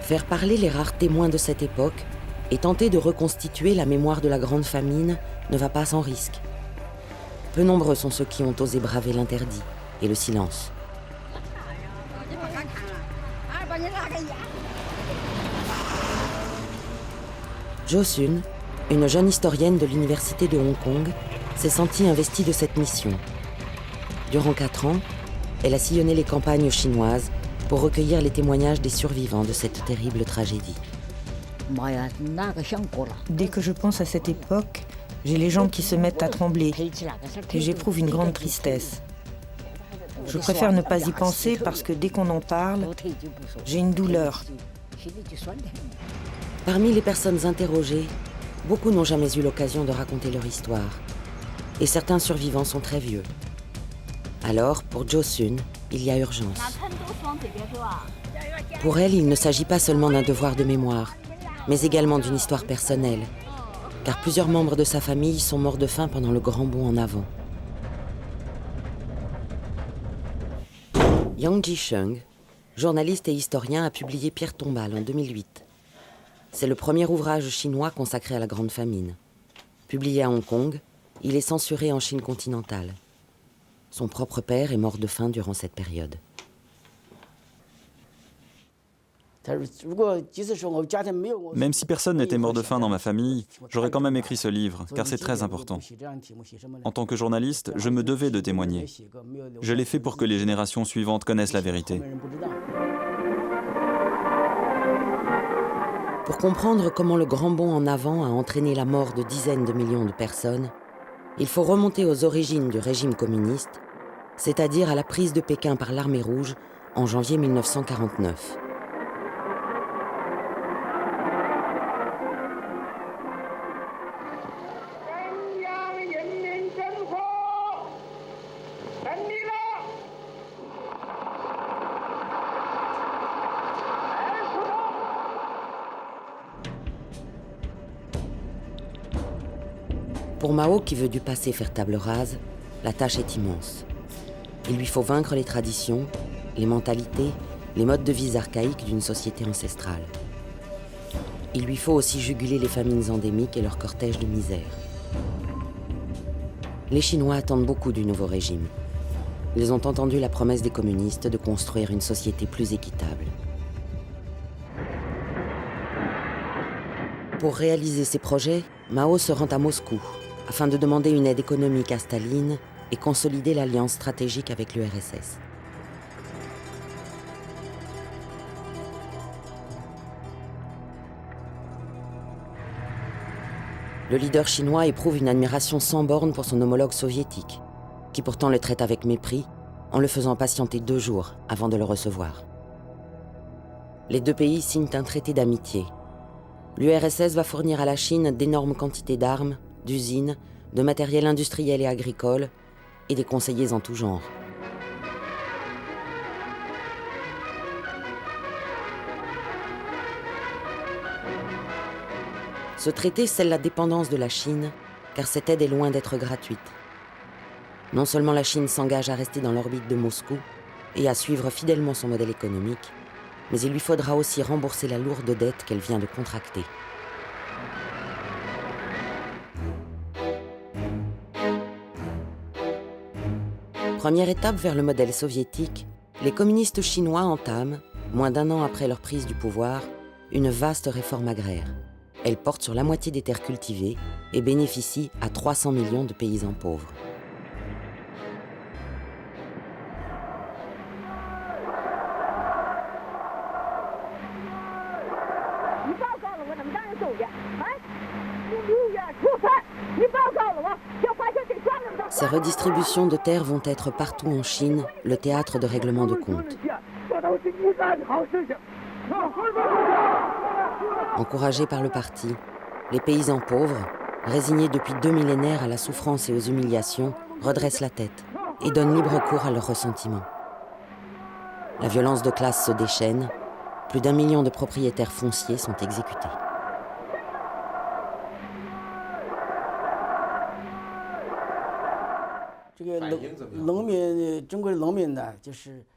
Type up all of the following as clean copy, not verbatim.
Faire parler les rares témoins de cette époque et tenter de reconstituer la mémoire de la Grande Famine ne va pas sans risque. Peu nombreux sont ceux qui ont osé braver l'interdit et le silence. Jo Sun, une jeune historienne de l'université de Hong Kong, s'est sentie investie de cette mission. Durant 4 ans, elle a sillonné les campagnes chinoises pour recueillir les témoignages des survivants de cette terrible tragédie. Dès que je pense à cette époque, j'ai les jambes qui se mettent à trembler et j'éprouve une grande tristesse. Je préfère ne pas y penser parce que dès qu'on en parle, j'ai une douleur. Parmi les personnes interrogées, beaucoup n'ont jamais eu l'occasion de raconter leur histoire. Et certains survivants sont très vieux. Alors, pour Jo Sun, il y a urgence. Pour elle, il ne s'agit pas seulement d'un devoir de mémoire, mais également d'une histoire personnelle, car plusieurs membres de sa famille sont morts de faim pendant le grand bond en avant. Yang Jisheng, journaliste et historien, a publié Pierre tombale en 2008. C'est le premier ouvrage chinois consacré à la Grande Famine. Publié à Hong Kong, il est censuré en Chine continentale. Son propre père est mort de faim durant cette période. Même si personne n'était mort de faim dans ma famille, j'aurais quand même écrit ce livre, car c'est très important. En tant que journaliste, je me devais de témoigner. Je l'ai fait pour que les générations suivantes connaissent la vérité. Pour comprendre comment le grand bond en avant a entraîné la mort de dizaines de millions de personnes, il faut remonter aux origines du régime communiste, c'est-à-dire à la prise de Pékin par l'armée rouge en janvier 1949. Pour Mao, qui veut du passé faire table rase, la tâche est immense. Il lui faut vaincre les traditions, les mentalités, les modes de vie archaïques d'une société ancestrale. Il lui faut aussi juguler les famines endémiques et leur cortège de misère. Les Chinois attendent beaucoup du nouveau régime. Ils ont entendu la promesse des communistes de construire une société plus équitable. Pour réaliser ces projets, Mao se rend à Moscou, afin de demander une aide économique à Staline et consolider l'alliance stratégique avec l'URSS. Le leader chinois éprouve une admiration sans borne pour son homologue soviétique, qui pourtant le traite avec mépris, en le faisant patienter 2 jours avant de le recevoir. Les 2 pays signent un traité d'amitié. L'URSS va fournir à la Chine d'énormes quantités d'armes, d'usines, de matériel industriel et agricole, et des conseillers en tout genre. Ce traité scelle la dépendance de la Chine, car cette aide est loin d'être gratuite. Non seulement la Chine s'engage à rester dans l'orbite de Moscou et à suivre fidèlement son modèle économique, mais il lui faudra aussi rembourser la lourde dette qu'elle vient de contracter. Première étape vers le modèle soviétique, les communistes chinois entament, moins d'1 an après leur prise du pouvoir, une vaste réforme agraire. Elle porte sur la moitié des terres cultivées et bénéficie à 300 millions de paysans pauvres. Ces redistributions de terres vont être partout en Chine le théâtre de règlements de comptes. Encouragés par le parti, les paysans pauvres, résignés depuis 2 millénaires à la souffrance et aux humiliations, redressent la tête et donnent libre cours à leurs ressentiments. La violence de classe se déchaîne, plus d'1 million de propriétaires fonciers sont exécutés.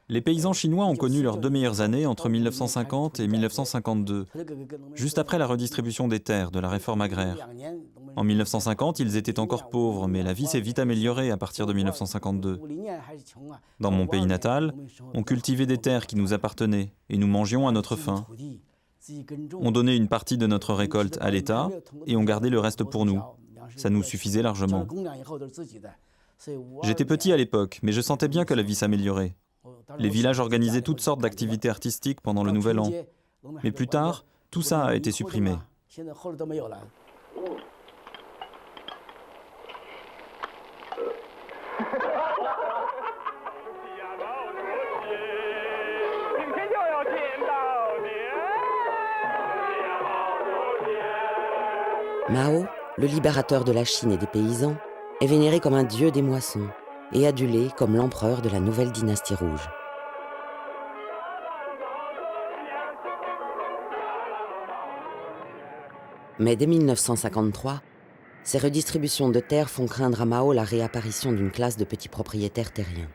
Les paysans chinois ont connu leurs 2 meilleures années entre 1950 et 1952, juste après la redistribution des terres de la réforme agraire. En 1950, ils étaient encore pauvres, mais la vie s'est vite améliorée à partir de 1952. Dans mon pays natal, on cultivait des terres qui nous appartenaient et nous mangions à notre faim. On donnait une partie de notre récolte à l'État et on gardait le reste pour nous. Ça nous suffisait largement. J'étais petit à l'époque, mais je sentais bien que la vie s'améliorait. Les villages organisaient toutes sortes d'activités artistiques pendant le Nouvel An. Mais plus tard, tout ça a été supprimé. Mao, le libérateur de la Chine et des paysans, est vénéré comme un dieu des moissons et adulé comme l'empereur de la nouvelle dynastie rouge. Mais dès 1953, ces redistributions de terres font craindre à Mao la réapparition d'une classe de petits propriétaires terriens.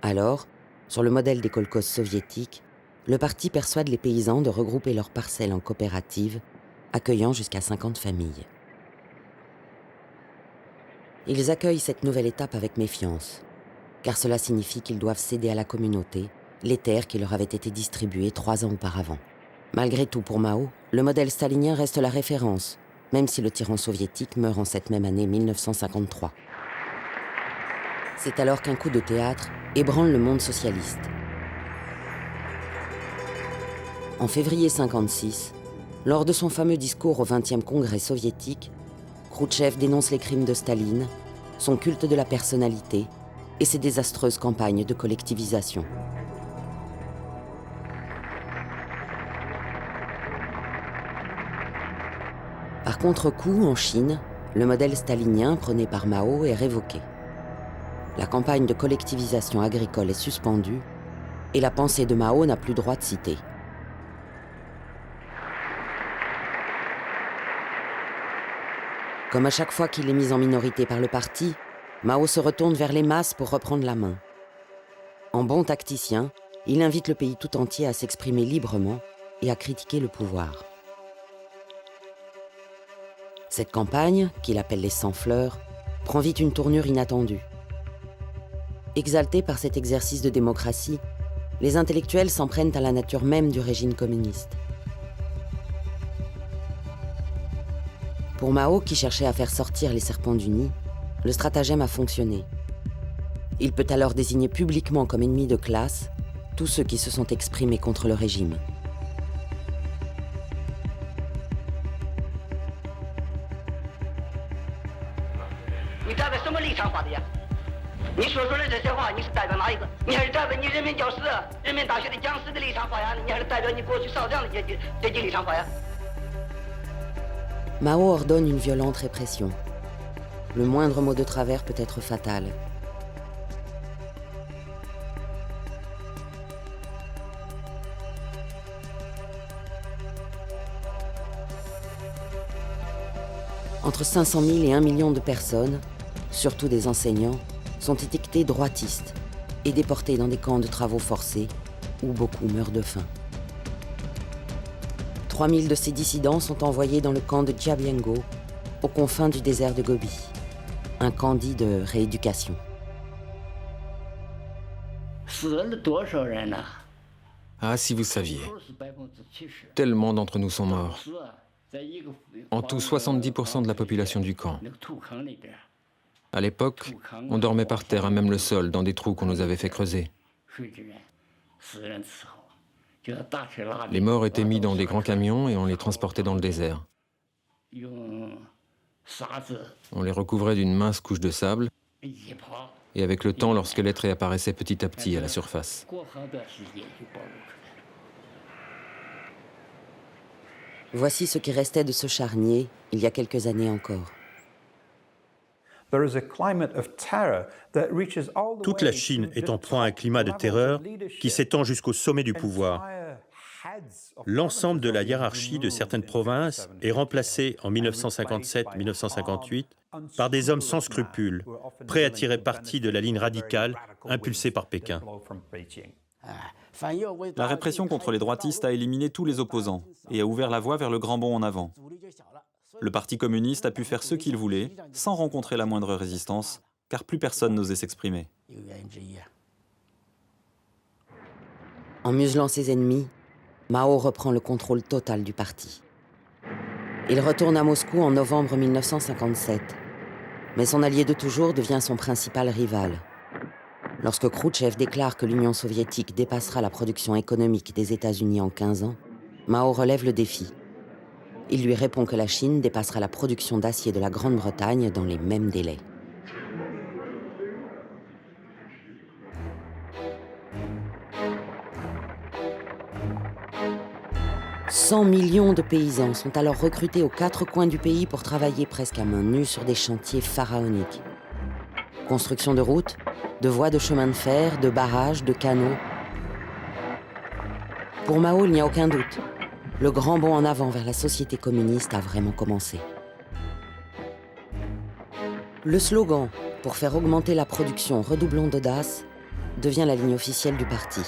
Alors, sur le modèle des kolkhozes soviétiques, le parti persuade les paysans de regrouper leurs parcelles en coopératives, accueillant jusqu'à 50 familles. Ils accueillent cette nouvelle étape avec méfiance, car cela signifie qu'ils doivent céder à la communauté les terres qui leur avaient été distribuées 3 ans auparavant. Malgré tout, pour Mao, le modèle stalinien reste la référence, même si le tyran soviétique meurt en cette même année 1953. C'est alors qu'un coup de théâtre ébranle le monde socialiste. En février 1956, lors de son fameux discours au 20e congrès soviétique, Khrouchtchev dénonce les crimes de Staline, son culte de la personnalité et ses désastreuses campagnes de collectivisation. Par contre-coup, en Chine, le modèle stalinien prôné par Mao est révoqué. La campagne de collectivisation agricole est suspendue et la pensée de Mao n'a plus droit de citer. Comme à chaque fois qu'il est mis en minorité par le parti, Mao se retourne vers les masses pour reprendre la main. En bon tacticien, il invite le pays tout entier à s'exprimer librement et à critiquer le pouvoir. Cette campagne, qu'il appelle les 100 fleurs, prend vite une tournure inattendue. Exaltés par cet exercice de démocratie, les intellectuels s'en prennent à la nature même du régime communiste. Pour Mao, qui cherchait à faire sortir les serpents du nid, le stratagème a fonctionné. Il peut alors désigner publiquement comme ennemis de classe tous ceux qui se sont exprimés contre le régime. Mao ordonne une violente répression. Le moindre mot de travers peut être fatal. Entre 500 000 et 1 million de personnes, surtout des enseignants, sont étiquetés droitistes et déportés dans des camps de travaux forcés où beaucoup meurent de faim. 3000 de ces dissidents sont envoyés dans le camp de Jiabiango, aux confins du désert de Gobi, un camp dit de rééducation. Ah, si vous saviez. Tellement d'entre nous sont morts. En tout, 70% de la population du camp. À l'époque, on dormait par terre à même le sol, dans des trous qu'on nous avait fait creuser. Les morts étaient mis dans des grands camions et on les transportait dans le désert. On les recouvrait d'une mince couche de sable et avec le temps, leur squelette réapparaissait petit à petit à la surface. Voici ce qui restait de ce charnier il y a quelques années encore. Toute la Chine est en proie à un climat de terreur qui s'étend jusqu'au sommet du pouvoir. l'ensemble de la hiérarchie de certaines provinces est remplacé en 1957-1958 par des hommes sans scrupules, prêts à tirer parti de la ligne radicale impulsée par Pékin. La répression contre les droitistes a éliminé tous les opposants et a ouvert la voie vers le grand bond en avant. Le Parti communiste a pu faire ce qu'il voulait, sans rencontrer la moindre résistance, car plus personne n'osait s'exprimer. En muselant ses ennemis, Mao reprend le contrôle total du parti. Il retourne à Moscou en novembre 1957, mais son allié de toujours devient son principal rival. Lorsque Khrouchtchev déclare que l'Union soviétique dépassera la production économique des États-Unis en 15 ans, Mao relève le défi. Il lui répond que la Chine dépassera la production d'acier de la Grande-Bretagne dans les mêmes délais. « 100 millions de paysans sont alors recrutés aux 4 coins du pays pour travailler presque à main nue sur des chantiers pharaoniques. Construction de routes, de voies de chemin de fer, de barrages, de canaux. Pour Mao, il n'y a aucun doute. Le grand bond en avant vers la société communiste a vraiment commencé. Le slogan « Pour faire augmenter la production, redoublons d'audace » devient la ligne officielle du parti.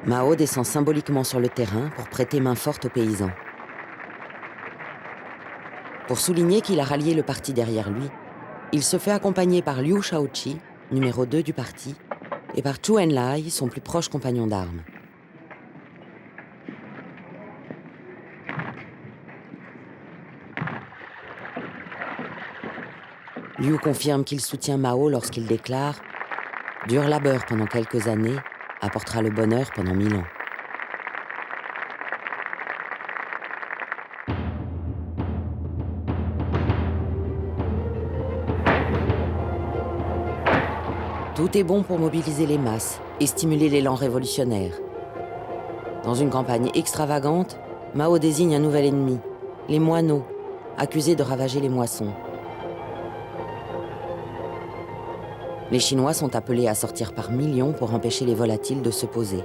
Mao descend symboliquement sur le terrain pour prêter main forte aux paysans. Pour souligner qu'il a rallié le parti derrière lui, il se fait accompagner par Liu Shaoqi, numéro 2 du parti, et par Zhou Enlai, son plus proche compagnon d'armes. Liu confirme qu'il soutient Mao lorsqu'il déclare « Dur labeur pendant quelques années apportera le bonheur pendant 1000 ans ». Tout est bon pour mobiliser les masses et stimuler l'élan révolutionnaire. Dans une campagne extravagante, Mao désigne un nouvel ennemi, les moineaux, accusés de ravager les moissons. Les Chinois sont appelés à sortir par millions pour empêcher les volatiles de se poser.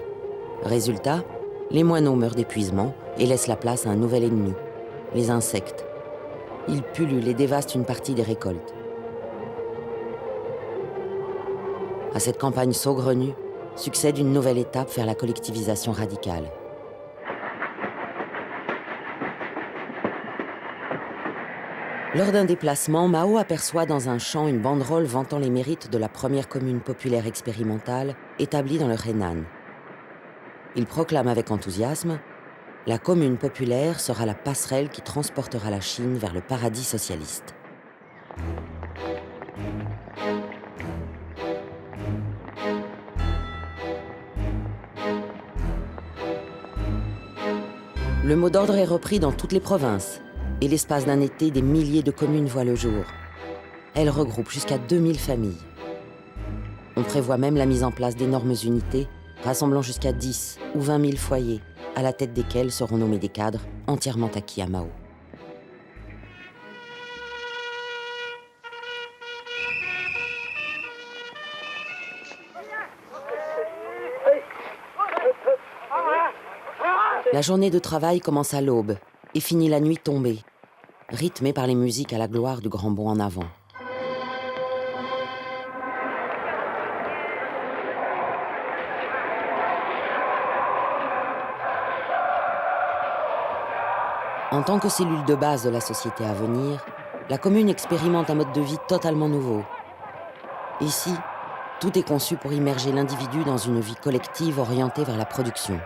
Résultat, les moineaux meurent d'épuisement et laissent la place à un nouvel ennemi, les insectes. Ils pullulent et dévastent une partie des récoltes. À cette campagne saugrenue succède une nouvelle étape vers la collectivisation radicale. Lors d'un déplacement, Mao aperçoit dans un champ une banderole vantant les mérites de la première commune populaire expérimentale établie dans le Henan. Il proclame avec enthousiasme « La commune populaire sera la passerelle qui transportera la Chine vers le paradis socialiste ». Le mot d'ordre est repris dans toutes les provinces, et l'espace d'un été, des milliers de communes voient le jour. Elles regroupent jusqu'à 2000 familles. On prévoit même la mise en place d'énormes unités, rassemblant jusqu'à 10 ou 20 000 foyers, à la tête desquels seront nommés des cadres entièrement acquis à Mao. La journée de travail commence à l'aube et finit la nuit tombée, rythmée par les musiques à la gloire du grand bond en avant. En tant que cellule de base de la société à venir, la commune expérimente un mode de vie totalement nouveau. Ici, tout est conçu pour immerger l'individu dans une vie collective orientée vers la production.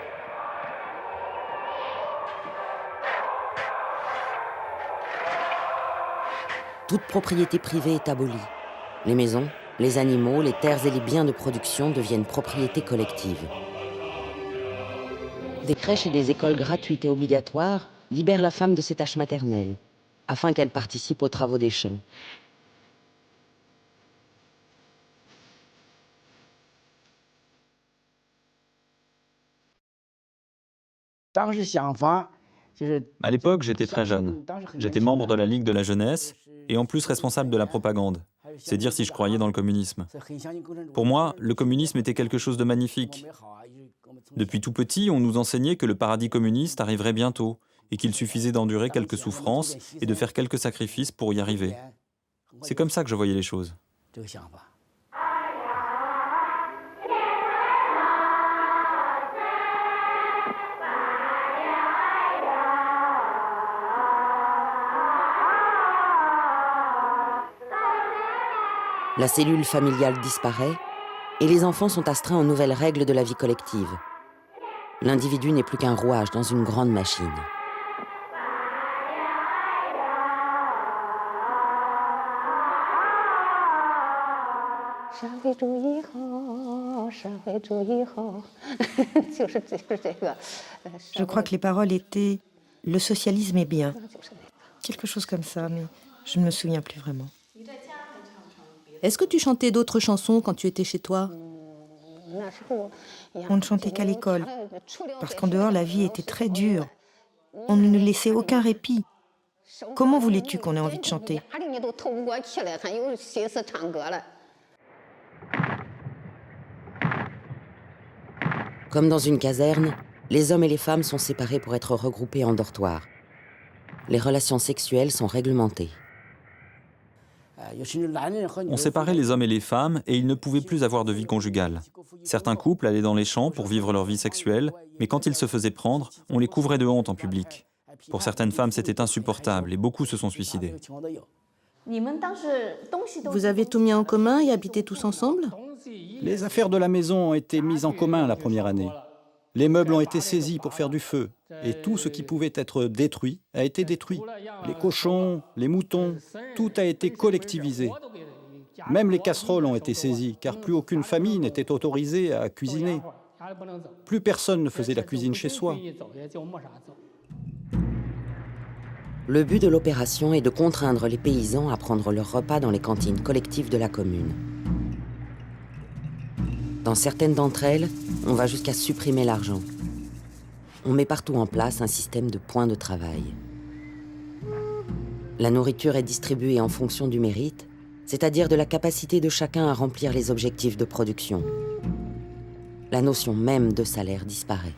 Toute propriété privée est abolie. Les maisons, les animaux, les terres et les biens de production deviennent propriété collective. Des crèches et des écoles gratuites et obligatoires libèrent la femme de ses tâches maternelles, afin qu'elle participe aux travaux des champs. À l'époque, j'étais très jeune. J'étais membre de la Ligue de la jeunesse et en plus responsable de la propagande. C'est dire si je croyais dans le communisme. Pour moi, le communisme était quelque chose de magnifique. Depuis tout petit, on nous enseignait que le paradis communiste arriverait bientôt et qu'il suffisait d'endurer quelques souffrances et de faire quelques sacrifices pour y arriver. C'est comme ça que je voyais les choses. La cellule familiale disparaît et les enfants sont astreints aux nouvelles règles de la vie collective. L'individu n'est plus qu'un rouage dans une grande machine. Je crois que les paroles étaient « le socialisme est bien ». Quelque chose comme ça, mais je ne me souviens plus vraiment. Est-ce que tu chantais d'autres chansons quand tu étais chez toi? On ne chantait qu'à l'école, parce qu'en dehors, la vie était très dure. On ne nous laissait aucun répit. Comment voulais-tu qu'on ait envie de chanter? Comme dans une caserne, les hommes et les femmes sont séparés pour être regroupés en dortoir. Les relations sexuelles sont réglementées. On séparait les hommes et les femmes et ils ne pouvaient plus avoir de vie conjugale. Certains couples allaient dans les champs pour vivre leur vie sexuelle, mais quand ils se faisaient prendre, on les couvrait de honte en public. Pour certaines femmes, c'était insupportable et beaucoup se sont suicidés. Vous avez tout mis en commun et habité tous ensemble? Les affaires de la maison ont été mises en commun la première année. Les meubles ont été saisis pour faire du feu, et tout ce qui pouvait être détruit a été détruit. Les cochons, les moutons, tout a été collectivisé. Même les casseroles ont été saisies, car plus aucune famille n'était autorisée à cuisiner. Plus personne ne faisait la cuisine chez soi. Le but de l'opération est de contraindre les paysans à prendre leur repas dans les cantines collectives de la commune. Dans certaines d'entre elles, on va jusqu'à supprimer l'argent. On met partout en place un système de points de travail. La nourriture est distribuée en fonction du mérite, c'est-à-dire de la capacité de chacun à remplir les objectifs de production. La notion même de salaire disparaît.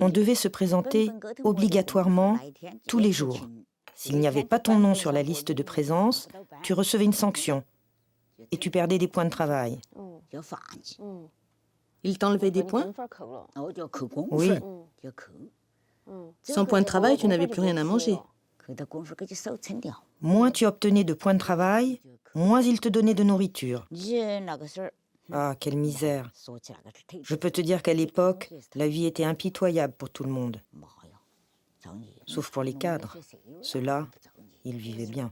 On devait se présenter obligatoirement tous les jours. S'il n'y avait pas ton nom sur la liste de présence, tu recevais une sanction et tu perdais des points de travail. Ils t'enlevaient des points? Oui, Sans points de travail, tu n'avais plus rien à manger. moins tu obtenais de points de travail, moins ils te donnaient de nourriture. Ah, quelle misère! Je peux te dire qu'à l'époque, la vie était impitoyable pour tout le monde. Sauf pour les cadres. Ceux-là, ils vivaient bien.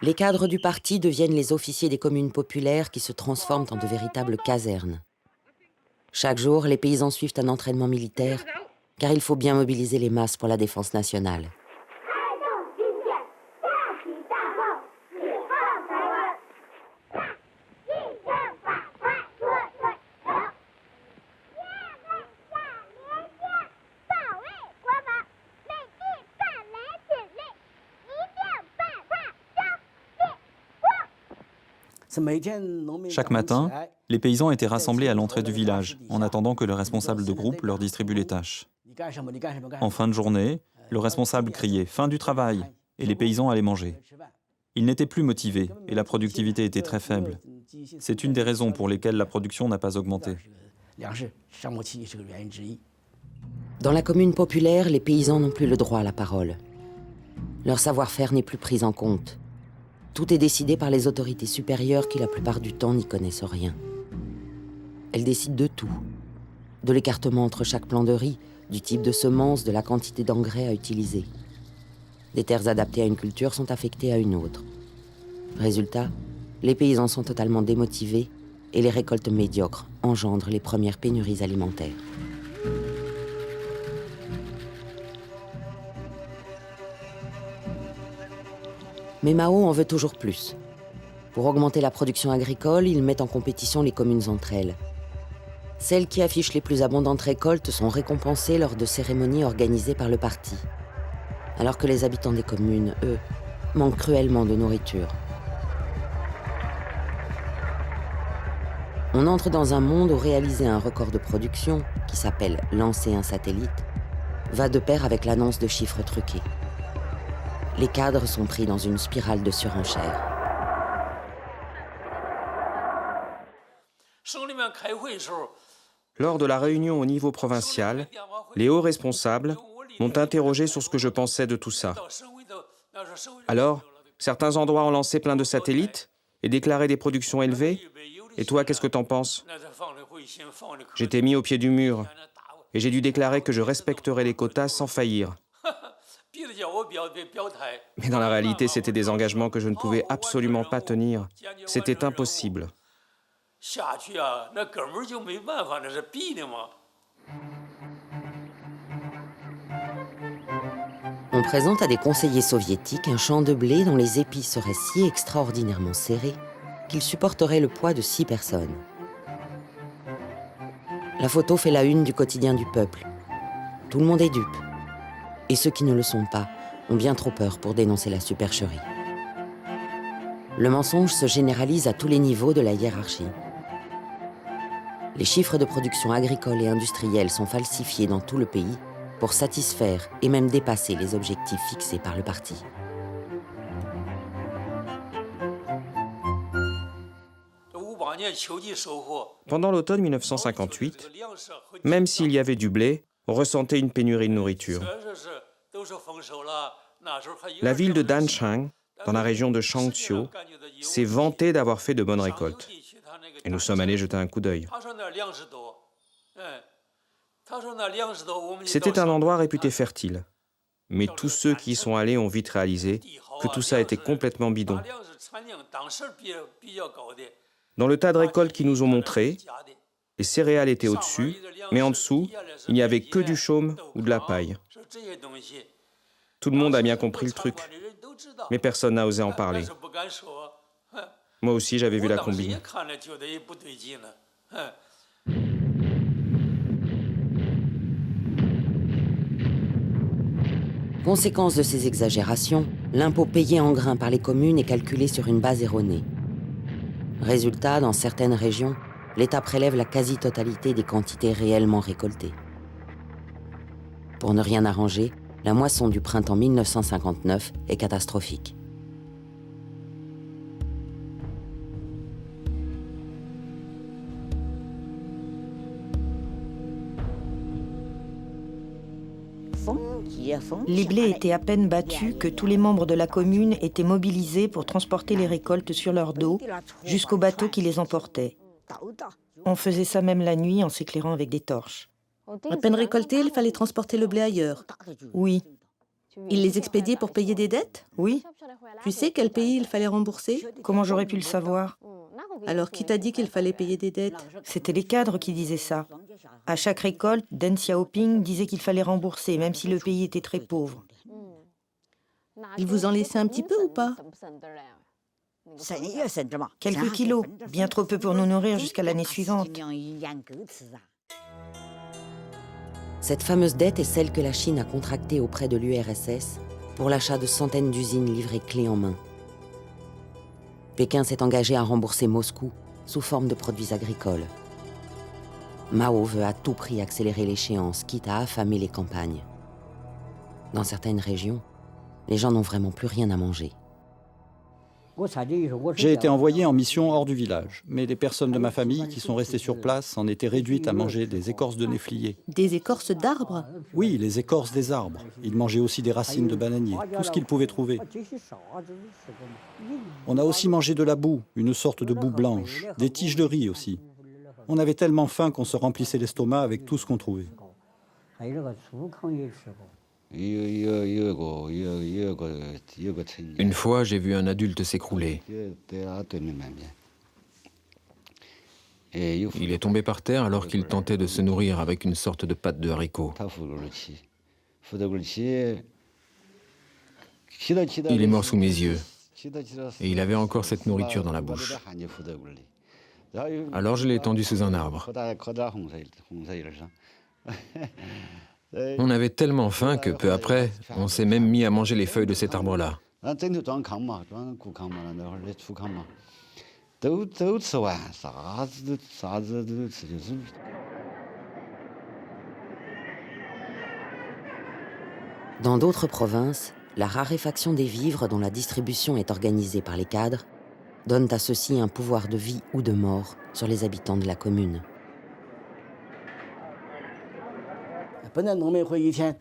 Les cadres du parti deviennent les officiers des communes populaires qui se transforment en de véritables casernes. Chaque jour, les paysans suivent un entraînement militaire, car il faut bien mobiliser les masses pour la défense nationale. Chaque matin, les paysans étaient rassemblés à l'entrée du village, en attendant que le responsable de groupe leur distribue les tâches. En fin de journée, le responsable criait « Fin du travail !» et les paysans allaient manger. Ils n'étaient plus motivés et la productivité était très faible. C'est une des raisons pour lesquelles la production n'a pas augmenté. Dans la commune populaire, les paysans n'ont plus le droit à la parole. Leur savoir-faire n'est plus pris en compte. Tout est décidé par les autorités supérieures qui, la plupart du temps, n'y connaissent rien. Elles décident de tout. De l'écartement entre chaque plant de riz, du type de semences, de la quantité d'engrais à utiliser. Des terres adaptées à une culture sont affectées à une autre. Résultat, les paysans sont totalement démotivés et les récoltes médiocres engendrent les premières pénuries alimentaires. Mais Mao en veut toujours plus. Pour augmenter la production agricole, ils mettent en compétition les communes entre elles. Celles qui affichent les plus abondantes récoltes sont récompensées lors de cérémonies organisées par le parti, alors que les habitants des communes, eux, manquent cruellement de nourriture. On entre dans un monde où réaliser un record de production, qui s'appelle lancer un satellite, va de pair avec l'annonce de chiffres truqués. Les cadres sont pris dans une spirale de surenchère. Lors de la réunion au niveau provincial, les hauts responsables m'ont interrogé sur ce que je pensais de tout ça. Alors, certains endroits ont lancé plein de satellites et déclaré des productions élevées. Et toi, qu'est-ce que t'en penses? J'étais mis au pied du mur et j'ai dû déclarer que je respecterais les quotas sans faillir. Mais dans la réalité, c'était des engagements que je ne pouvais absolument pas tenir. C'était impossible. On présente à des conseillers soviétiques un champ de blé dont les épis seraient si extraordinairement serrés qu'ils supporteraient le poids de 6 personnes. La photo fait la une du quotidien du peuple. Tout le monde est dupe. Et ceux qui ne le sont pas ont bien trop peur pour dénoncer la supercherie. Le mensonge se généralise à tous les niveaux de la hiérarchie. Les chiffres de production agricole et industrielle sont falsifiés dans tout le pays pour satisfaire et même dépasser les objectifs fixés par le parti. Pendant l'automne 1958, même s'il y avait du blé, on ressentait une pénurie de nourriture. La ville de Danchang, dans la région de Shangqiu, s'est vantée d'avoir fait de bonnes récoltes. Et nous sommes allés jeter un coup d'œil. C'était un endroit réputé fertile. Mais tous ceux qui y sont allés ont vite réalisé que tout ça était complètement bidon. Dans le tas de récoltes qu'ils nous ont montré, les céréales étaient au-dessus, mais en dessous, il n'y avait que du chaume ou de la paille. Tout le monde a bien compris le truc, mais personne n'a osé en parler. Moi aussi, j'avais vu la combine. Conséquence de ces exagérations, l'impôt payé en grains par les communes est calculé sur une base erronée. Résultat, dans certaines régions, l'État prélève la quasi-totalité des quantités réellement récoltées. Pour ne rien arranger, la moisson du printemps 1959 est catastrophique. Les blés étaient à peine battus que tous les membres de la commune étaient mobilisés pour transporter les récoltes sur leur dos jusqu'au bateau qui les emportait. On faisait ça même la nuit en s'éclairant avec des torches. À peine récolté, il fallait transporter le blé ailleurs. Oui, Ils les expédiaient pour payer des dettes? oui. Tu sais quel pays il fallait rembourser? Comment j'aurais pu le savoir? Alors qui t'a dit qu'il fallait payer des dettes? C'était les cadres qui disaient ça. À chaque récolte, Deng Xiaoping disait qu'il fallait rembourser, même si le pays était très pauvre. Ils vous en laissaient un petit peu ou pas? Quelques kilos, bien trop peu pour nous nourrir jusqu'à l'année suivante. Cette fameuse dette est celle que la Chine a contractée auprès de l'URSS pour l'achat de centaines d'usines livrées clé en main. Pékin s'est engagé à rembourser Moscou sous forme de produits agricoles. Mao veut à tout prix accélérer l'échéance, quitte à affamer les campagnes. Dans certaines régions, les gens n'ont vraiment plus rien à manger. J'ai été envoyé en mission hors du village, mais les personnes de ma famille qui sont restées sur place en étaient réduites à manger des écorces de néfliers. Des écorces d'arbres? Oui, les écorces des arbres. Ils mangeaient aussi des racines de bananiers, tout ce qu'ils pouvaient trouver. On a aussi mangé de la boue, une sorte de boue blanche, des tiges de riz aussi. On avait tellement faim qu'on se remplissait l'estomac avec tout ce qu'on trouvait. Une fois, j'ai vu un adulte s'écrouler. Il est tombé par terre alors qu'il tentait de se nourrir avec une sorte de pâte de haricot. Il est mort sous mes yeux. Et il avait encore cette nourriture dans la bouche. Alors je l'ai étendu sous un arbre. On avait tellement faim que peu après, on s'est même mis à manger les feuilles de cet arbre-là. Dans d'autres provinces, la raréfaction des vivres dont la distribution est organisée par les cadres donne à ceux-ci un pouvoir de vie ou de mort sur les habitants de la commune.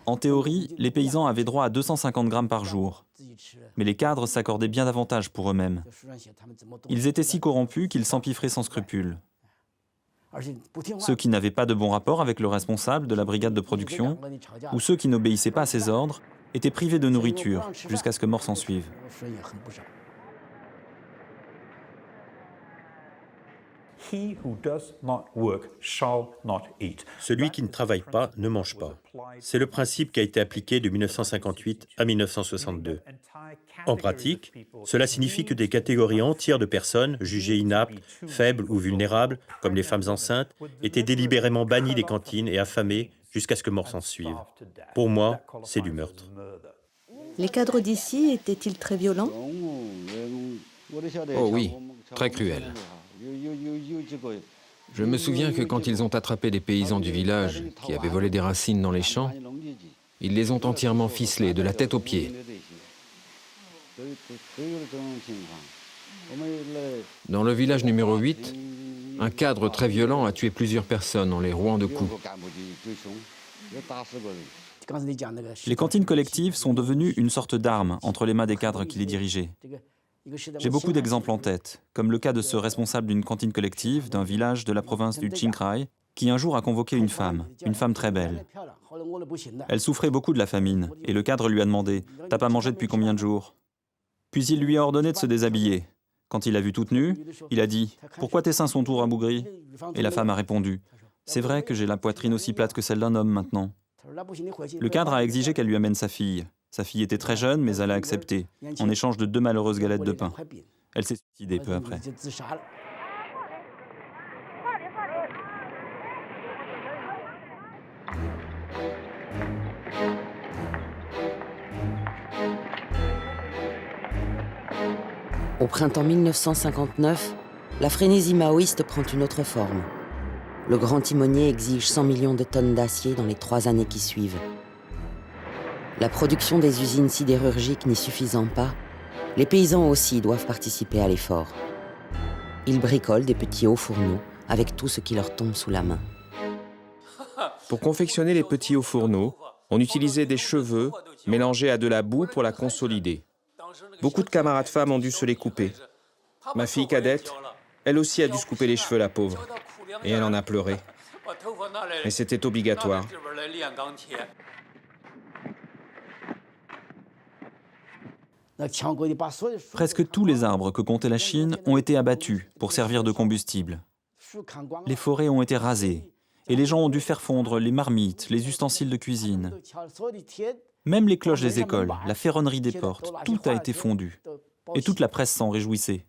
En théorie, les paysans avaient droit à 250 grammes par jour. Mais les cadres s'accordaient bien davantage pour eux-mêmes. Ils étaient si corrompus qu'ils s'empiffraient sans scrupule. Ceux qui n'avaient pas de bon rapport avec le responsable de la brigade de production, ou ceux qui n'obéissaient pas à ses ordres, étaient privés de nourriture jusqu'à ce que mort s'en suive. Celui qui ne travaille pas ne mange pas. C'est le principe qui a été appliqué de 1958 à 1962. En pratique, cela signifie que des catégories entières de personnes, jugées inaptes, faibles ou vulnérables, comme les femmes enceintes, étaient délibérément bannies des cantines et affamées jusqu'à ce que mort s'en suive. Pour moi, c'est du meurtre. Les cadres d'ici étaient-ils très violents? Oh oui, très cruel. Je me souviens que quand ils ont attrapé des paysans du village qui avaient volé des racines dans les champs, ils les ont entièrement ficelés de la tête aux pieds. Dans le village numéro 8, un cadre très violent a tué plusieurs personnes en les rouant de coups. Les cantines collectives sont devenues une sorte d'arme entre les mains des cadres qui les dirigeaient. J'ai beaucoup d'exemples en tête, comme le cas de ce responsable d'une cantine collective d'un village de la province du Qinghai, qui un jour a convoqué une femme très belle. Elle souffrait beaucoup de la famine, et le cadre lui a demandé « T'as pas mangé depuis combien de jours ?» Puis il lui a ordonné de se déshabiller. Quand il l'a vue toute nue, il a dit « Pourquoi tes seins sont tout rabougris ?» Et la femme a répondu « C'est vrai que j'ai la poitrine aussi plate que celle d'un homme maintenant. » Le cadre a exigé qu'elle lui amène sa fille. Sa fille était très jeune, mais elle a accepté, en échange de 2 malheureuses galettes de pain. Elle s'est suicidée peu après. Au printemps 1959, la frénésie maoïste prend une autre forme. Le grand timonier exige 100 millions de tonnes d'acier dans les 3 années qui suivent. La production des usines sidérurgiques n'y suffisant pas, les paysans aussi doivent participer à l'effort. Ils bricolent des petits hauts fourneaux avec tout ce qui leur tombe sous la main. Pour confectionner les petits hauts fourneaux, on utilisait des cheveux mélangés à de la boue pour la consolider. Beaucoup de camarades femmes ont dû se les couper. Ma fille cadette, elle aussi a dû se couper les cheveux, la pauvre. Et elle en a pleuré. Mais c'était obligatoire. Presque tous les arbres que comptait la Chine ont été abattus pour servir de combustible. Les forêts ont été rasées et les gens ont dû faire fondre les marmites, les ustensiles de cuisine. Même les cloches des écoles, la ferronnerie des portes, tout a été fondu. Et toute la presse s'en réjouissait.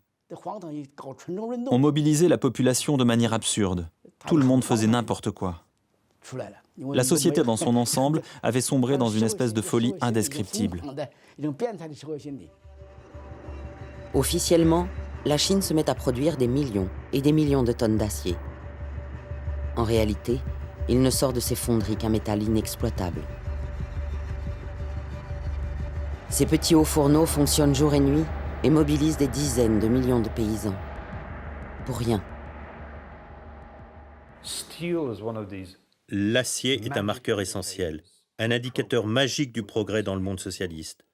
On mobilisait la population de manière absurde. Tout le monde faisait n'importe quoi. La société dans son ensemble avait sombré dans une espèce de folie indescriptible. Officiellement, la Chine se met à produire des millions et des millions de tonnes d'acier. En réalité, il ne sort de ces fonderies qu'un métal inexploitable. Ces petits hauts fourneaux fonctionnent jour et nuit et mobilisent des dizaines de millions de paysans. Pour rien. L'acier est un marqueur essentiel, un indicateur magique du progrès dans le monde socialiste.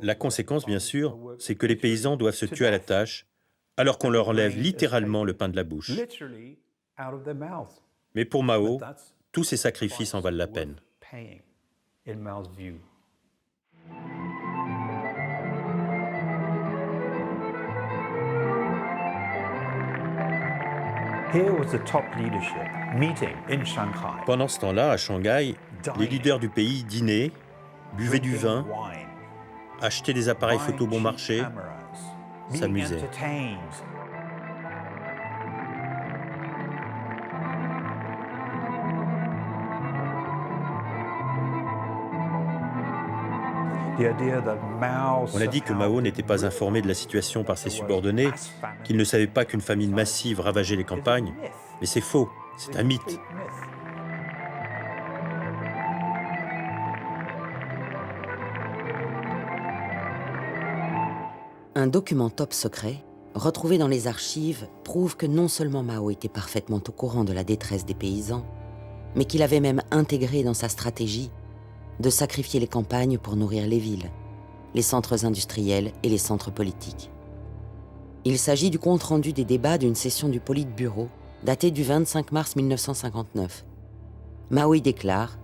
La conséquence, bien sûr, c'est que les paysans doivent se tuer à la tâche, alors qu'on leur enlève littéralement le pain de la bouche. Mais pour Mao, tous ces sacrifices en valent la peine. Pendant ce temps-là, à Shanghai, les leaders du pays dînaient, buvaient du vin, acheter des appareils photo bon marché, s'amuser. On a dit que Mao n'était pas informé de la situation par ses subordonnés, qu'il ne savait pas qu'une famine massive ravageait les campagnes, mais c'est faux, c'est un mythe. Un document top secret, retrouvé dans les archives, prouve que non seulement Mao était parfaitement au courant de la détresse des paysans, mais qu'il avait même intégré dans sa stratégie de sacrifier les campagnes pour nourrir les villes, les centres industriels et les centres politiques. Il s'agit du compte-rendu des débats d'une session du Politburo datée du 25 mars 1959. Mao y déclare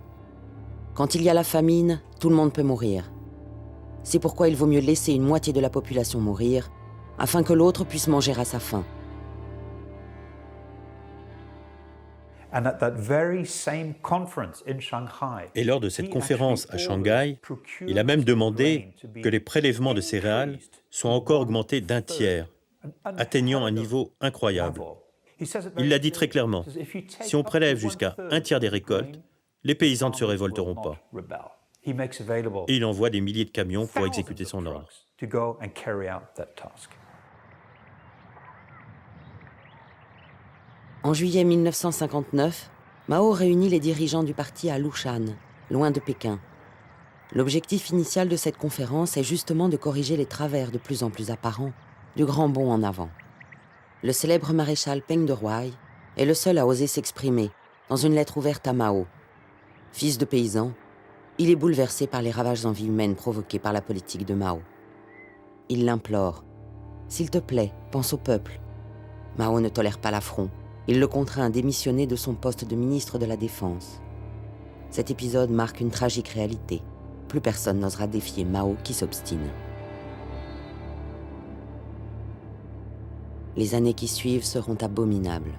« Quand il y a la famine, tout le monde peut mourir. C'est pourquoi il vaut mieux laisser une moitié de la population mourir afin que l'autre puisse manger à sa faim. » Et lors de cette conférence à Shanghai, il a même demandé que les prélèvements de céréales soient encore augmentés d'un tiers, atteignant un niveau incroyable. Il l'a dit très clairement, si on prélève jusqu'à un tiers des récoltes, les paysans ne se révolteront pas. Et il envoie des milliers de camions pour exécuter son ordre. En juillet 1959, Mao réunit les dirigeants du parti à Lushan, loin de Pékin. L'objectif initial de cette conférence est justement de corriger les travers de plus en plus apparents du grand bond en avant. Le célèbre maréchal Peng Deruai est le seul à oser s'exprimer dans une lettre ouverte à Mao. Fils de paysan, il est bouleversé par les ravages en vie humaine provoqués par la politique de Mao. Il l'implore. « S'il te plaît, pense au peuple. » Mao ne tolère pas l'affront. Il le contraint à démissionner de son poste de ministre de la Défense. Cet épisode marque une tragique réalité. Plus personne n'osera défier Mao qui s'obstine. Les années qui suivent seront abominables.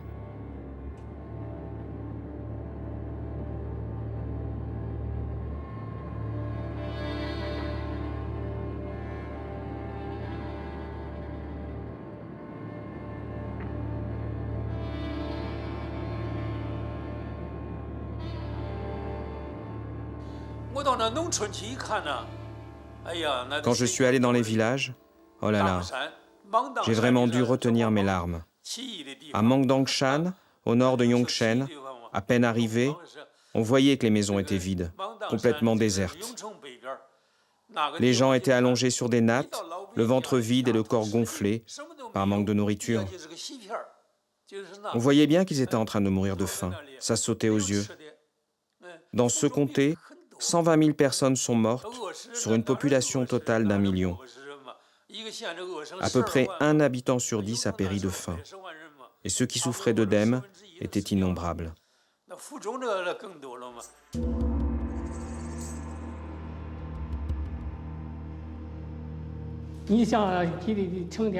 Quand je suis allé dans les villages, oh là là, j'ai vraiment dû retenir mes larmes. À Mangdangshan, au nord de Yongchen, à peine arrivé, on voyait que les maisons étaient vides, complètement désertes. Les gens étaient allongés sur des nattes, le ventre vide et le corps gonflé, par manque de nourriture. On voyait bien qu'ils étaient en train de mourir de faim, ça sautait aux yeux. Dans ce comté, 120 000 personnes sont mortes sur une population totale d'1 million. À peu près 1 habitant sur 10 a péri de faim. Et ceux qui souffraient d'œdème étaient innombrables.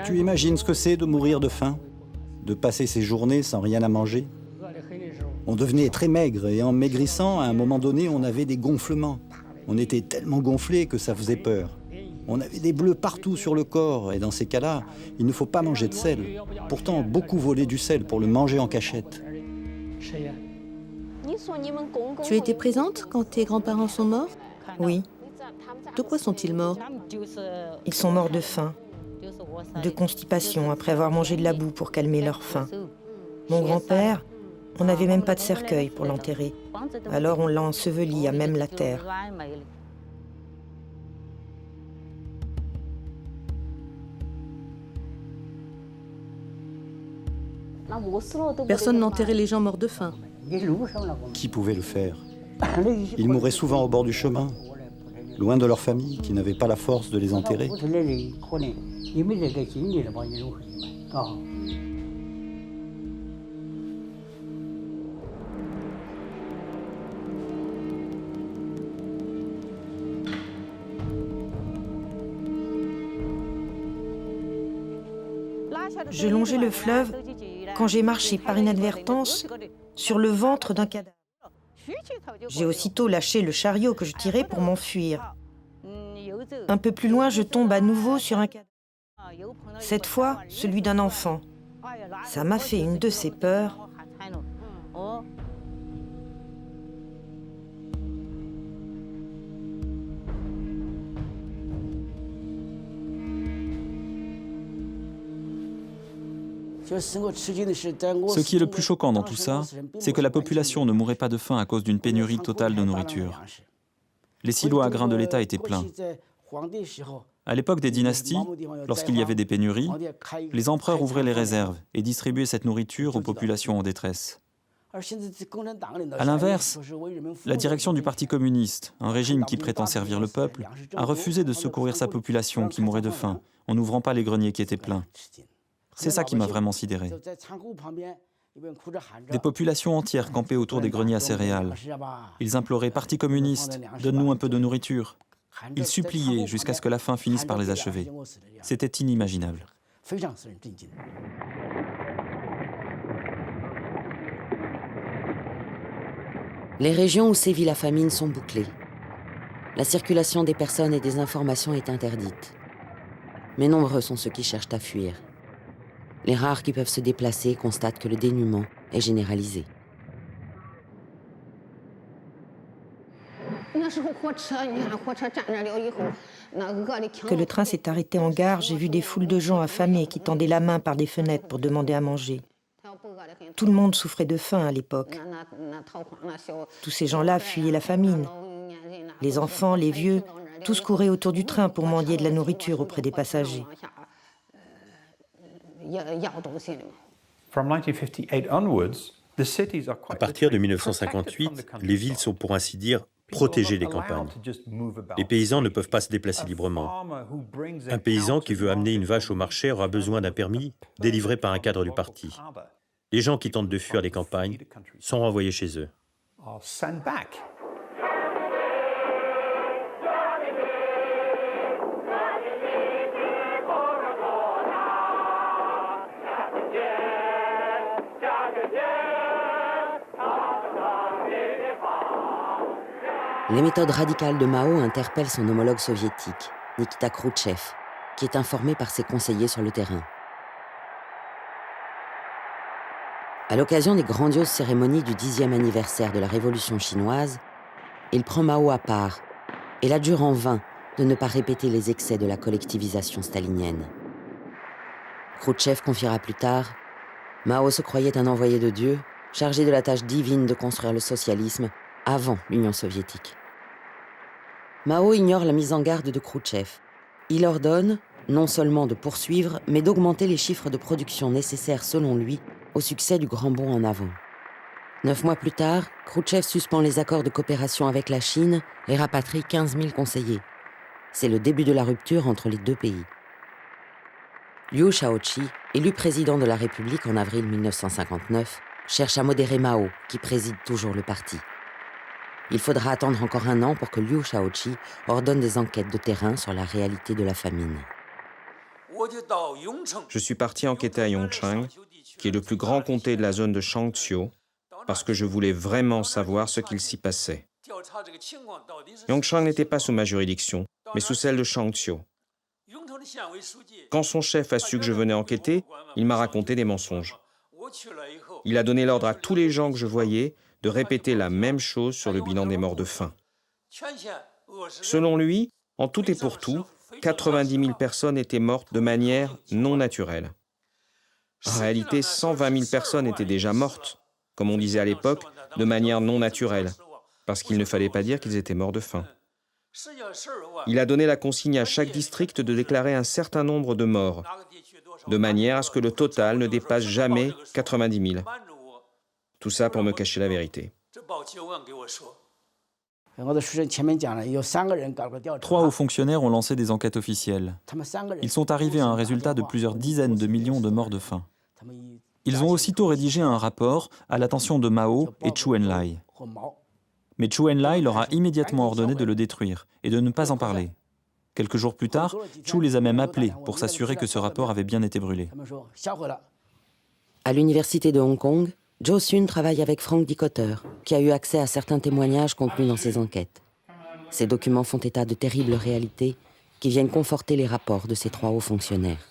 Tu imagines ce que c'est de mourir de faim? De passer ses journées sans rien à manger? On devenait très maigre et en maigrissant, à un moment donné, on avait des gonflements. On était tellement gonflés que ça faisait peur. On avait des bleus partout sur le corps et dans ces cas-là, il ne faut pas manger de sel. Pourtant, beaucoup volaient du sel pour le manger en cachette. Tu étais présente quand tes grands-parents sont morts? Oui, De quoi sont-ils morts? ils sont morts de faim, de constipation après avoir mangé de la boue pour calmer leur faim. Mon grand-père, on n'avait même pas de cercueil pour l'enterrer. Alors on l'a enseveli à même la terre. Personne n'enterrait les gens morts de faim. Qui pouvait le faire? Ils mouraient souvent au bord du chemin, loin de leur famille, qui n'avait pas la force de les enterrer. Je longeais le fleuve quand j'ai marché par inadvertance sur le ventre d'un cadavre. J'ai aussitôt lâché le chariot que je tirais pour m'enfuir. Un peu plus loin, je tombe à nouveau sur un cadavre. Cette fois, celui d'un enfant. Ça m'a fait une de ces peurs. Ce qui est le plus choquant dans tout ça, c'est que la population ne mourait pas de faim à cause d'une pénurie totale de nourriture. Les silos à grains de l'État étaient pleins. À l'époque des dynasties, lorsqu'il y avait des pénuries, les empereurs ouvraient les réserves et distribuaient cette nourriture aux populations en détresse. À l'inverse, la direction du Parti communiste, un régime qui prétend servir le peuple, a refusé de secourir sa population qui mourait de faim en n'ouvrant pas les greniers qui étaient pleins. C'est ça qui m'a vraiment sidéré. Des populations entières campaient autour des greniers à céréales. Ils imploraient « Parti communiste, donne-nous un peu de nourriture ». Ils suppliaient jusqu'à ce que la faim finisse par les achever. C'était inimaginable. Les régions où sévit la famine sont bouclées. La circulation des personnes et des informations est interdite. Mais nombreux sont ceux qui cherchent à fuir. Les rares qui peuvent se déplacer constatent que le dénuement est généralisé. Que le train s'est arrêté en gare, j'ai vu des foules de gens affamés qui tendaient la main par des fenêtres pour demander à manger. Tout le monde souffrait de faim à l'époque. Tous ces gens-là fuyaient la famine. Les enfants, les vieux, tous couraient autour du train pour mendier de la nourriture auprès des passagers. À partir de 1958, les villes sont pour ainsi dire protégées des campagnes. Les paysans ne peuvent pas se déplacer librement. Un paysan qui veut amener une vache au marché aura besoin d'un permis délivré par un cadre du parti. Les gens qui tentent de fuir les campagnes sont renvoyés chez eux. Les méthodes radicales de Mao interpellent son homologue soviétique, Nikita Khrouchtchev, qui est informé par ses conseillers sur le terrain. À l'occasion des grandioses cérémonies du 10e anniversaire de la Révolution chinoise, il prend Mao à part et l'adjure en vain de ne pas répéter les excès de la collectivisation stalinienne. Khrouchtchev confiera plus tard « Mao se croyait un envoyé de Dieu, chargé de la tâche divine de construire le socialisme avant l'Union soviétique. » Mao ignore la mise en garde de Khrouchtchev. Il ordonne, non seulement de poursuivre, mais d'augmenter les chiffres de production nécessaires, selon lui, au succès du grand bond en avant. 9 mois plus tard, Khrouchtchev suspend les accords de coopération avec la Chine et rapatrie 15 000 conseillers. C'est le début de la rupture entre les deux pays. Liu Shaoqi, élu président de la République en avril 1959, cherche à modérer Mao, qui préside toujours le parti. Il faudra attendre encore 1 an pour que Liu Shaoqi ordonne des enquêtes de terrain sur la réalité de la famine. Je suis parti enquêter à Yongchang, qui est le plus grand comté de la zone de Shangqiu, parce que je voulais vraiment savoir ce qu'il s'y passait. Yongchang n'était pas sous ma juridiction, mais sous celle de Shangqiu. Quand son chef a su que je venais enquêter, il m'a raconté des mensonges. Il a donné l'ordre à tous les gens que je voyais de répéter la même chose sur le bilan des morts de faim. Selon lui, en tout et pour tout, 90 000 personnes étaient mortes de manière non naturelle. En réalité, 120 000 personnes étaient déjà mortes, comme on disait à l'époque, de manière non naturelle, parce qu'il ne fallait pas dire qu'ils étaient morts de faim. Il a donné la consigne à chaque district de déclarer un certain nombre de morts, de manière à ce que le total ne dépasse jamais 90 000. Tout ça pour me cacher la vérité. 3 hauts fonctionnaires ont lancé des enquêtes officielles. Ils sont arrivés à un résultat de plusieurs dizaines de millions de morts de faim. Ils ont aussitôt rédigé un rapport à l'attention de Mao et Zhou Enlai. Mais Zhou Enlai leur a immédiatement ordonné de le détruire et de ne pas en parler. Quelques jours plus tard, Zhou les a même appelés pour s'assurer que ce rapport avait bien été brûlé. À l'université de Hong Kong, Zhou Sun travaille avec Frank Dikötter, qui a eu accès à certains témoignages contenus dans ses enquêtes. Ces documents font état de terribles réalités qui viennent conforter les rapports de ces trois hauts fonctionnaires.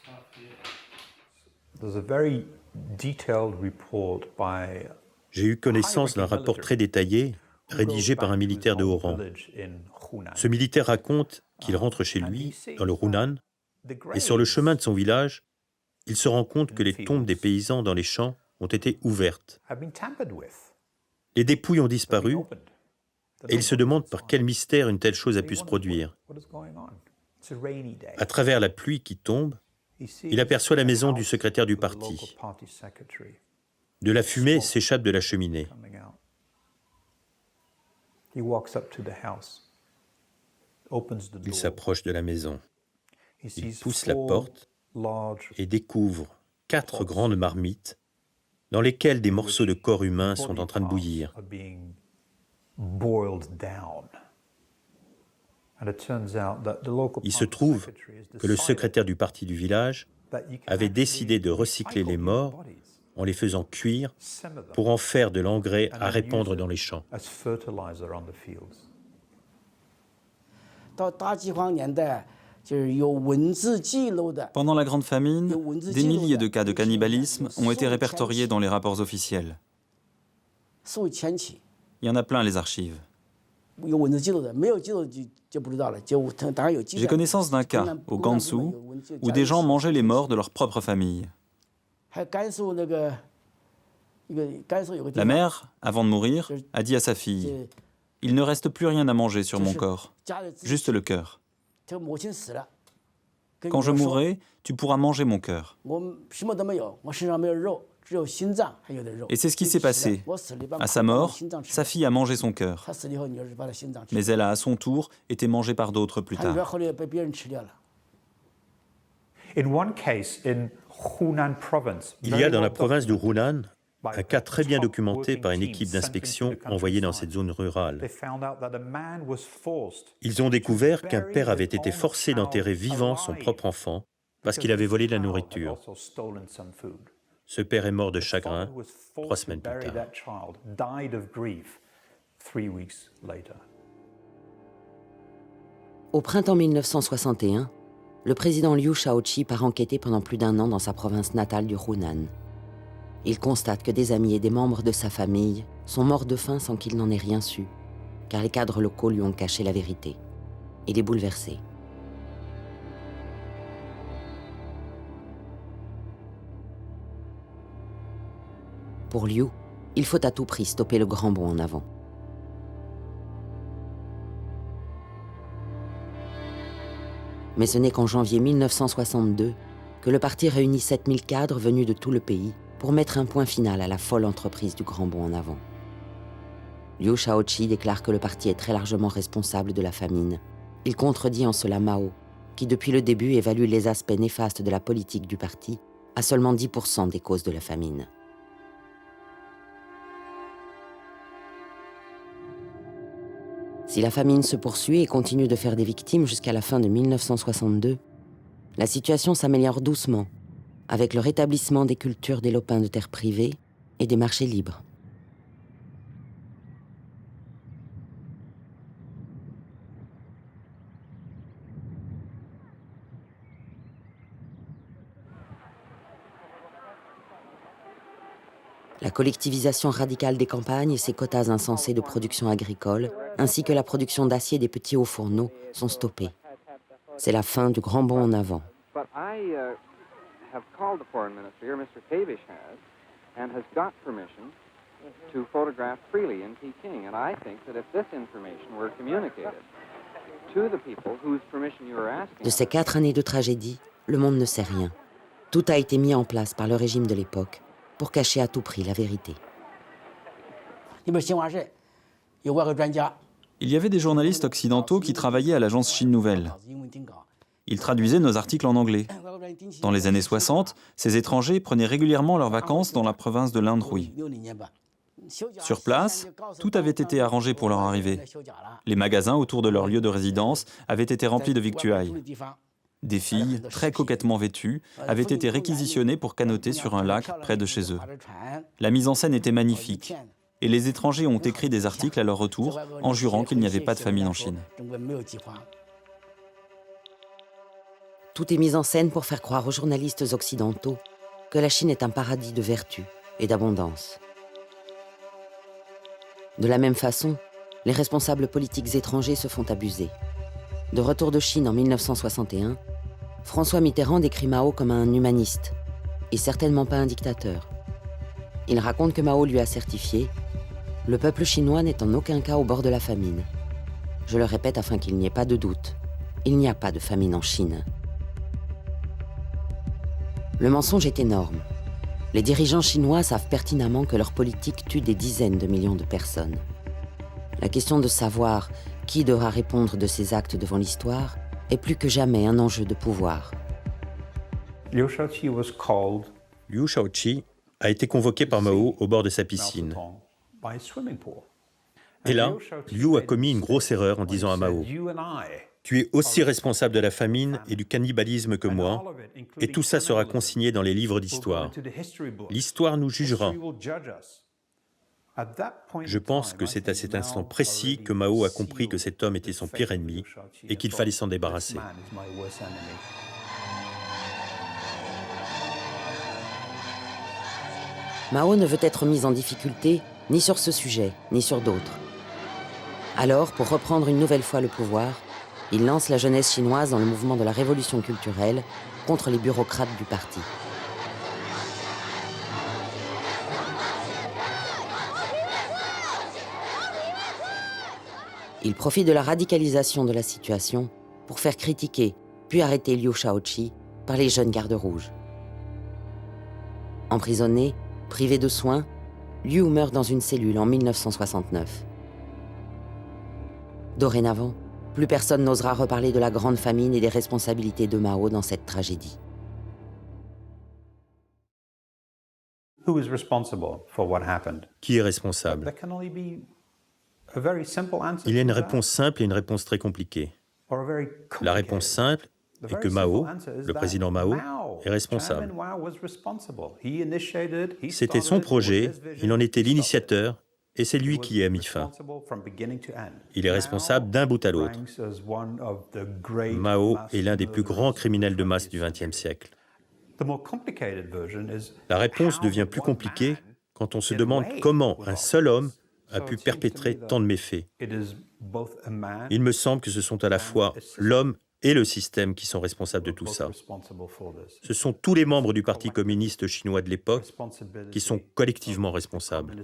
J'ai eu connaissance d'un rapport très détaillé, rédigé par un militaire de haut rang. Ce militaire raconte qu'il rentre chez lui, dans le Hunan, et sur le chemin de son village, il se rend compte que les tombes des paysans dans les champs ont été ouvertes. Les dépouilles ont disparu, et il se demande par quel mystère une telle chose a pu se produire. À travers la pluie qui tombe, il aperçoit la maison du secrétaire du parti. De la fumée s'échappe de la cheminée. Il s'approche de la maison. Il pousse la porte et découvre 4 grandes marmites dans lesquelles des morceaux de corps humain sont en train de bouillir. Il se trouve que le secrétaire du parti du village avait décidé de recycler les morts en les faisant cuire pour en faire de l'engrais à répandre dans les champs. Pendant la Grande Famine, des milliers de cas de cannibalisme ont été répertoriés dans les rapports officiels. Il y en a plein les archives. J'ai connaissance d'un cas, au Gansu, où des gens mangeaient les morts de leur propre famille. La mère, avant de mourir, a dit à sa fille « Il ne reste plus rien à manger sur mon corps, juste le cœur. Quand je mourrai, tu pourras manger mon cœur. » Et c'est ce qui s'est passé. À sa mort, sa fille a mangé son cœur. Mais elle a à son tour été mangée par d'autres plus tard. Il y a dans la province du Hunan un cas très bien documenté par une équipe d'inspection envoyée dans cette zone rurale. Ils ont découvert qu'un père avait été forcé d'enterrer vivant son propre enfant parce qu'il avait volé de la nourriture. Ce père est mort de chagrin 3 semaines plus tard. Au printemps 1961, le président Liu Shaoqi part enquêter pendant plus d'1 an dans sa province natale du Hunan. Il constate que des amis et des membres de sa famille sont morts de faim sans qu'il n'en ait rien su, car les cadres locaux lui ont caché la vérité. Il est bouleversé. Pour Liu, il faut à tout prix stopper le grand bond en avant. Mais ce n'est qu'en janvier 1962 que le parti réunit 7000 cadres venus de tout le pays pour mettre un point final à la folle entreprise du grand bond en avant. Liu Shaoqi déclare que le parti est très largement responsable de la famine. Il contredit en cela Mao, qui depuis le début évalue les aspects néfastes de la politique du parti à seulement 10% des causes de la famine. Si la famine se poursuit et continue de faire des victimes jusqu'à la fin de 1962, la situation s'améliore doucement, avec le rétablissement des cultures des lopins de terre privés et des marchés libres. La collectivisation radicale des campagnes et ses quotas insensés de production agricole, ainsi que la production d'acier des petits hauts fourneaux, sont stoppés. C'est la fin du grand bond en avant. De ces 4 années de tragédie, le monde ne sait rien. Tout a été mis en place par le régime de l'époque pour cacher à tout prix la vérité. Il y avait des journalistes occidentaux qui travaillaient à l'agence Chine Nouvelle. Ils traduisaient nos articles en anglais. Dans les années 60, ces étrangers prenaient régulièrement leurs vacances dans la province de l'Indrouille. Sur place, tout avait été arrangé pour leur arrivée. Les magasins autour de leur lieu de résidence avaient été remplis de victuailles. Des filles, très coquettement vêtues, avaient été réquisitionnées pour canoter sur un lac près de chez eux. La mise en scène était magnifique, et les étrangers ont écrit des articles à leur retour en jurant qu'il n'y avait pas de famine en Chine. Tout est mis en scène pour faire croire aux journalistes occidentaux que la Chine est un paradis de vertu et d'abondance. De la même façon, les responsables politiques étrangers se font abuser. De retour de Chine en 1961, François Mitterrand décrit Mao comme un humaniste, et certainement pas un dictateur. Il raconte que Mao lui a certifié « Le peuple chinois n'est en aucun cas au bord de la famine ». Je le répète afin qu'il n'y ait pas de doute, il n'y a pas de famine en Chine. Le mensonge est énorme. Les dirigeants chinois savent pertinemment que leur politique tue des dizaines de millions de personnes. La question de savoir qui devra répondre de ses actes devant l'histoire est plus que jamais un enjeu de pouvoir. Liu Shaoqi a été convoqué par Mao au bord de sa piscine. Et là, Liu a commis une grosse erreur en disant à Mao « Tu es aussi responsable de la famine et du cannibalisme que moi, et tout ça sera consigné dans les livres d'histoire. L'histoire nous jugera. » Je pense que c'est à cet instant précis que Mao a compris que cet homme était son pire ennemi et qu'il fallait s'en débarrasser. Mao ne veut être mis en difficulté ni sur ce sujet, ni sur d'autres. Alors, pour reprendre une nouvelle fois le pouvoir, il lance la jeunesse chinoise dans le mouvement de la révolution culturelle contre les bureaucrates du parti. Il profite de la radicalisation de la situation pour faire critiquer, puis arrêter Liu Shaoqi par les jeunes gardes rouges. Emprisonné, privé de soins, Liu meurt dans une cellule en 1969. Dorénavant, plus personne n'osera reparler de la grande famine et des responsabilités de Mao dans cette tragédie. Qui est responsable? Il y a une réponse simple et une réponse très compliquée. La réponse simple est que Mao, le président Mao, est responsable. C'était son projet, il en était l'initiateur, et c'est lui qui y a mis fin. Il est responsable d'un bout à l'autre. Mao est l'un des plus grands criminels de masse du XXe siècle. La réponse devient plus compliquée quand on se demande comment un seul homme a pu perpétrer tant de méfaits. Il me semble que ce sont à la fois l'homme et le système qui sont responsables de tout ça. Ce sont tous les membres du Parti communiste chinois de l'époque qui sont collectivement responsables.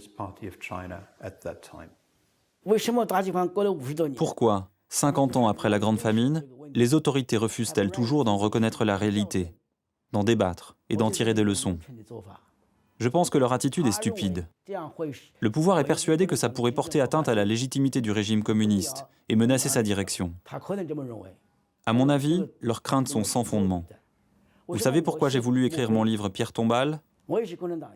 Pourquoi, 50 ans après la Grande Famine, les autorités refusent-elles toujours d'en reconnaître la réalité, d'en débattre et d'en tirer des leçons? Je pense que leur attitude est stupide. Le pouvoir est persuadé que ça pourrait porter atteinte à la légitimité du régime communiste et menacer sa direction. À mon avis, leurs craintes sont sans fondement. Vous savez pourquoi j'ai voulu écrire mon livre Pierre Tombale?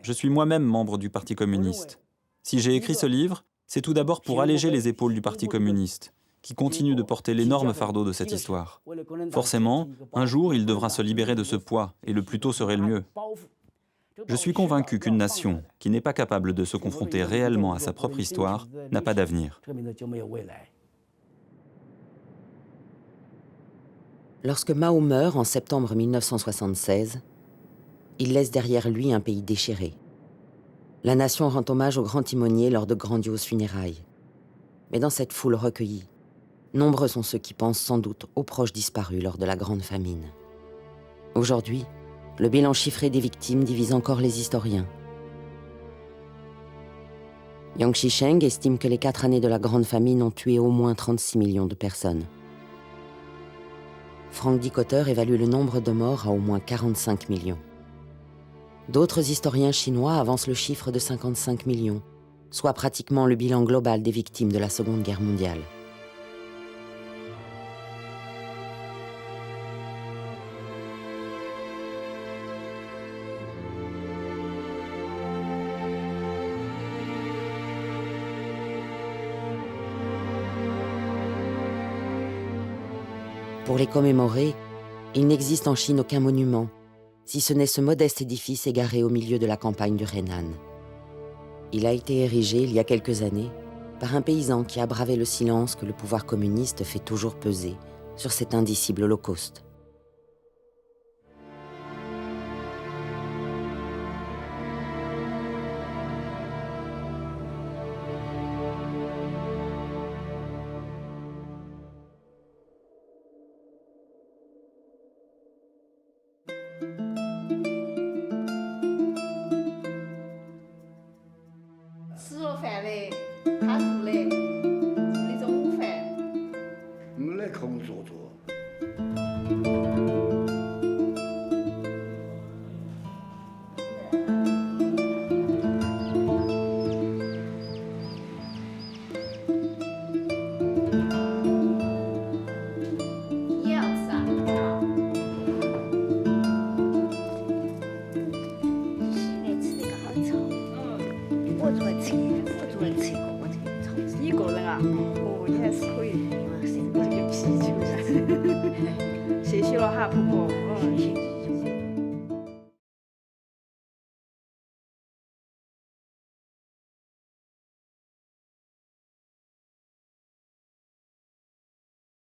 Je suis moi-même membre du Parti communiste. Si j'ai écrit ce livre, c'est tout d'abord pour alléger les épaules du Parti communiste, qui continue de porter l'énorme fardeau de cette histoire. Forcément, un jour, il devra se libérer de ce poids, et le plus tôt serait le mieux. Je suis convaincu qu'une nation qui n'est pas capable de se confronter réellement à sa propre histoire n'a pas d'avenir. Lorsque Mao meurt en septembre 1976, il laisse derrière lui un pays déchiré. La nation rend hommage au grand timonier lors de grandioses funérailles. Mais dans cette foule recueillie, nombreux sont ceux qui pensent sans doute aux proches disparus lors de la Grande Famine. Aujourd'hui, le bilan chiffré des victimes divise encore les historiens. Yang Shisheng estime que les 4 années de la Grande Famine ont tué au moins 36 millions de personnes. Frank Dikötter évalue le nombre de morts à au moins 45 millions. D'autres historiens chinois avancent le chiffre de 55 millions, soit pratiquement le bilan global des victimes de la Seconde Guerre mondiale. Pour les commémorer, il n'existe en Chine aucun monument, si ce n'est ce modeste édifice égaré au milieu de la campagne du Henan. Il a été érigé il y a quelques années par un paysan qui a bravé le silence que le pouvoir communiste fait toujours peser sur cet indicible holocauste. 吃了饭嘞，他做嘞，做的中午饭。没来工作做。你要吃啊？现在吃那个好臭。我做的吃，我做的吃过，我这个臭。一个人啊？哦，你还是可以。这个啤酒，谢谢了哈，婆婆。